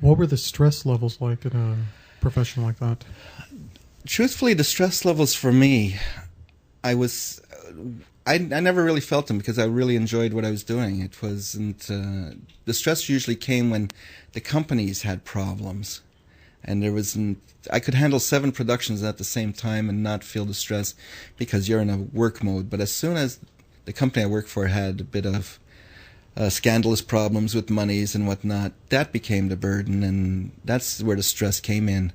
What were the stress levels like in a profession like that? Truthfully, the stress levels for me, I never really felt them because I really enjoyed what I was doing. It wasn't the stress usually came when the companies had problems, and there wasn't. I could handle 7 productions at the same time and not feel the stress because you're in a work mode. But as soon as the company I worked for had a bit of scandalous problems with monies and whatnot, that became the burden, and that's where the stress came in.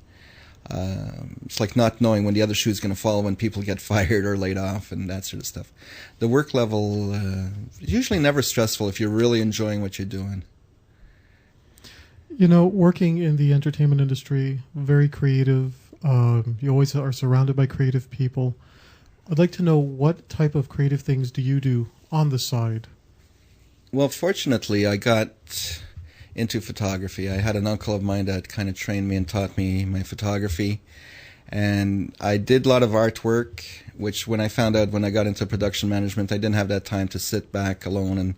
It's like not knowing when the other shoe's going to fall when people get fired or laid off and that sort of stuff. The work level is usually never stressful if you're really enjoying what you're doing. You know, working in the entertainment industry, very creative. You always are surrounded by creative people. I'd like to know, what type of creative things do you do on the side? Well, fortunately, I got into photography. I had an uncle of mine that kind of trained me and taught me my photography. And I did a lot of artwork, which when I found out when I got into production management, I didn't have that time to sit back alone and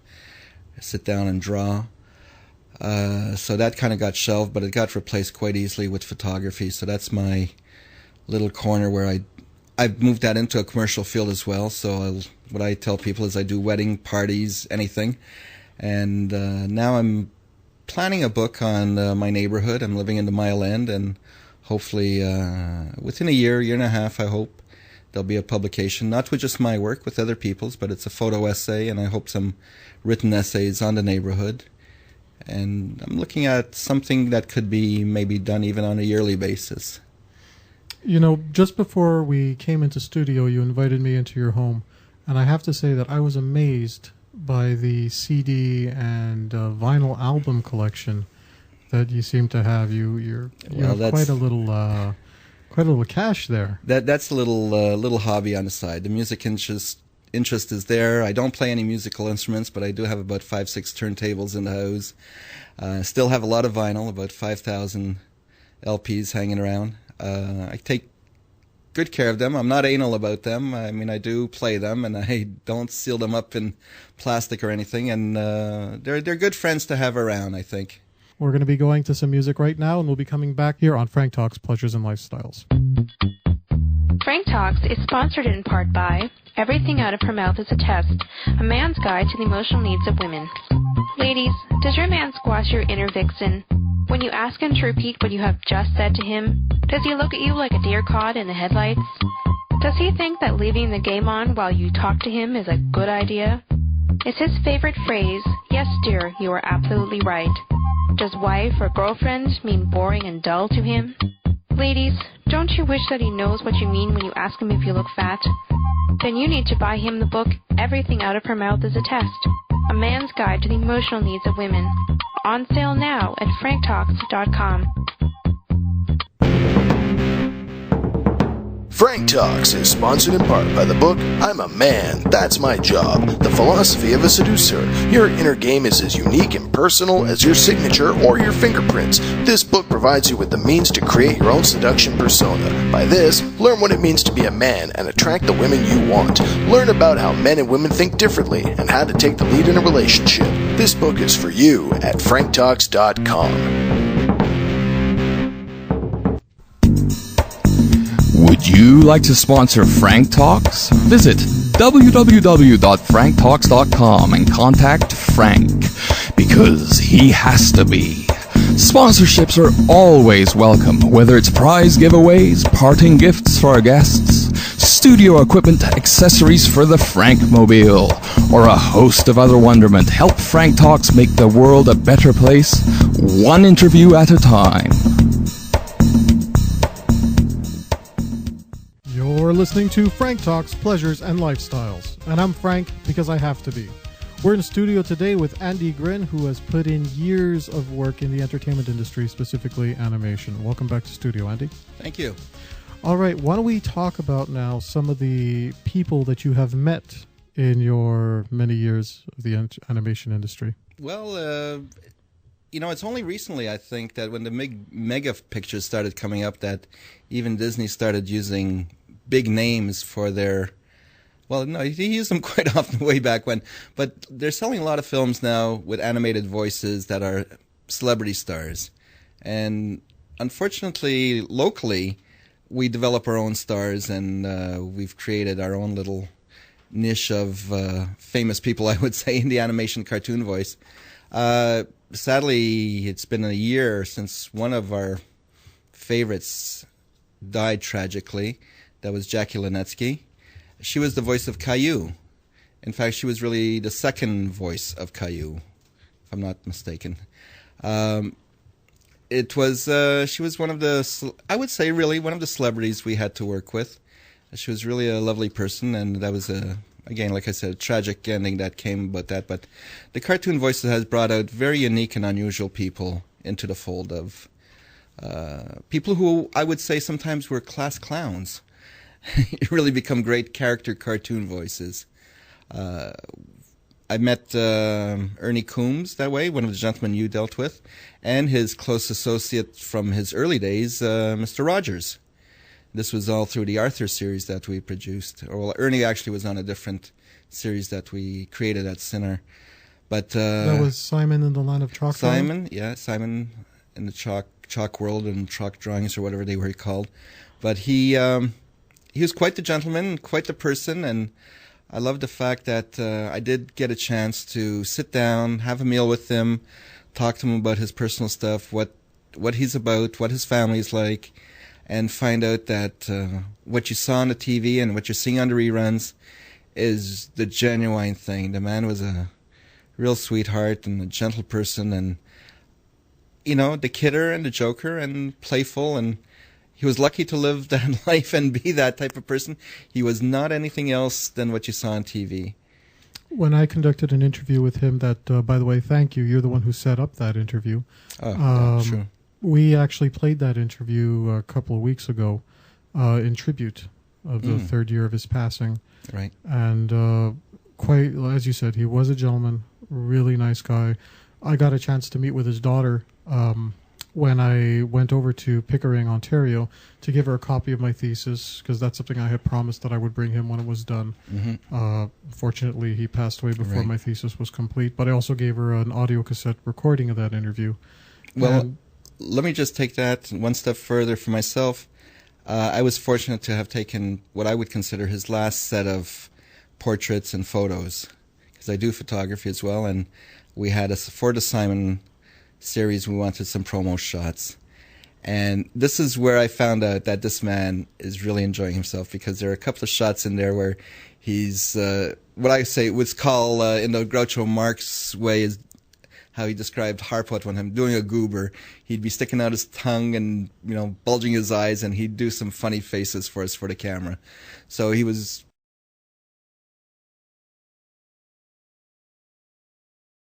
sit down and draw. So that kind of got shelved, but it got replaced quite easily with photography. So that's my little corner where I've moved that into a commercial field as well. So what I tell people is I do wedding, parties, anything. And now I'm planning a book on my neighborhood. I'm living in the Mile End, and hopefully within a year and a half, I hope, there'll be a publication, not with just my work, with other people's, but it's a photo essay, and I hope some written essays on the neighborhood. And I'm looking at something that could be maybe done even on a yearly basis. You know, just before we came into studio, you invited me into your home, and I have to say that I was amazed by the CD and vinyl album collection that you seem to have. You have quite a little cache there. That's a little hobby on the side. The music interest is there. I don't play any musical instruments, but I do have about 5-6 turntables in the house. Still have a lot of vinyl, about 5,000 LPs hanging around. I take good care of them. I'm not anal about them. I mean, I do play them, and I don't seal them up in plastic or anything. And they're good friends to have around, I think. We're going to be going to some music right now, and we'll be coming back here on Frank Talks Pleasures and Lifestyles. Frank Talks is sponsored in part by Everything Out of Her Mouth is a Test, a man's guide to the emotional needs of women. Ladies, does your man squash your inner vixen? When you ask him to repeat what you have just said to him, does he look at you like a deer caught in the headlights? Does he think that leaving the game on while you talk to him is a good idea? Is his favorite phrase, "Yes, dear, you are absolutely right"? Does wife or girlfriend mean boring and dull to him? Ladies, don't you wish that he knows what you mean when you ask him if you look fat? Then you need to buy him the book, Everything Out of Her Mouth is a Test, a man's guide to the emotional needs of women. On sale now at franktalks.com. Frank Talks is sponsored in part by the book, I'm a Man, That's My Job, The Philosophy of a Seducer. Your inner game is as unique and personal as your signature or your fingerprints. This book provides you with the means to create your own seduction persona. By this, learn what it means to be a man and attract the women you want. Learn about how men and women think differently and how to take the lead in a relationship. This book is for you at franktalks.com. Would you like to sponsor Frank Talks? Visit www.franktalks.com and contact Frank, because he has to be. Sponsorships are always welcome, whether it's prize giveaways, parting gifts for our guests, studio equipment, accessories for the Frankmobile, or a host of other wonderment. Help Frank Talks make the world a better place, one interview at a time. You're listening to Frank Talks Pleasures and Lifestyles, and I'm Frank because I have to be. We're in studio today with Andy Gryn, who has put in years of work in the entertainment industry, specifically animation. Welcome back to studio, Andy. Thank you. All right, why don't we talk about now some of the people that you have met in your many years of the animation industry? Well, it's only recently, I think, that when the mega pictures started coming up, that even Disney started using big names for their... Well, no, he used them quite often way back when. But they're selling a lot of films now with animated voices that are celebrity stars. And unfortunately, locally, we develop our own stars, and we've created our own little niche of famous people, I would say, in the animation cartoon voice. Sadly, it's been a year since one of our favorites died tragically. That was Jaclyn Linetsky. She was the voice of Caillou. In fact, she was really the second voice of Caillou, if I'm not mistaken. She was one of the, I would say, really one of the celebrities we had to work with. She was really a lovely person, and that was again, like I said, a tragic ending that came about that. But the cartoon voices has brought out very unique and unusual people into the fold of people who I would say sometimes were class clowns. Really become great character cartoon voices. I met Ernie Coombs that way, one of the gentlemen you dealt with, and his close associate from his early days, Mr. Rogers. This was all through the Arthur series that we produced. Well, Ernie actually was on a different series that we created at Sinner. But that was Simon in the Land of Chalk. Simon in the chalk world and chalk drawings or whatever they were called. But he was quite the gentleman, quite the person, and I love the fact that I did get a chance to sit down, have a meal with him, talk to him about his personal stuff, what he's about, what his family's like, and find out that what you saw on the TV and what you're seeing on the reruns is the genuine thing. The man was a real sweetheart and a gentle person, and the kidder and the joker and playful, and he was lucky to live that life and be that type of person. He was not anything else than what you saw on TV. When I conducted an interview with him that, by the way, thank you. You're the one who set up that interview. Oh, sure. We actually played that interview a couple of weeks ago in tribute of the third year of his passing. Right. And quite, as you said, he was a gentleman, really nice guy. I got a chance to meet with his daughter when I went over to Pickering, Ontario, to give her a copy of my thesis, because that's something I had promised that I would bring him when it was done. Mm-hmm. Fortunately, he passed away before my thesis was complete, but I also gave her an audio cassette recording of that interview. Well, let me just take that one step further for myself. I was fortunate to have taken what I would consider his last set of portraits and photos, because I do photography as well, and we had for the Simon series, we wanted some promo shots. And this is where I found out that this man is really enjoying himself, because there are a couple of shots in there where he's, what I say was called, in the Groucho Marx way, is how he described Harpo when him doing a goober. He'd be sticking out his tongue and, bulging his eyes, and he'd do some funny faces for us for the camera. So he was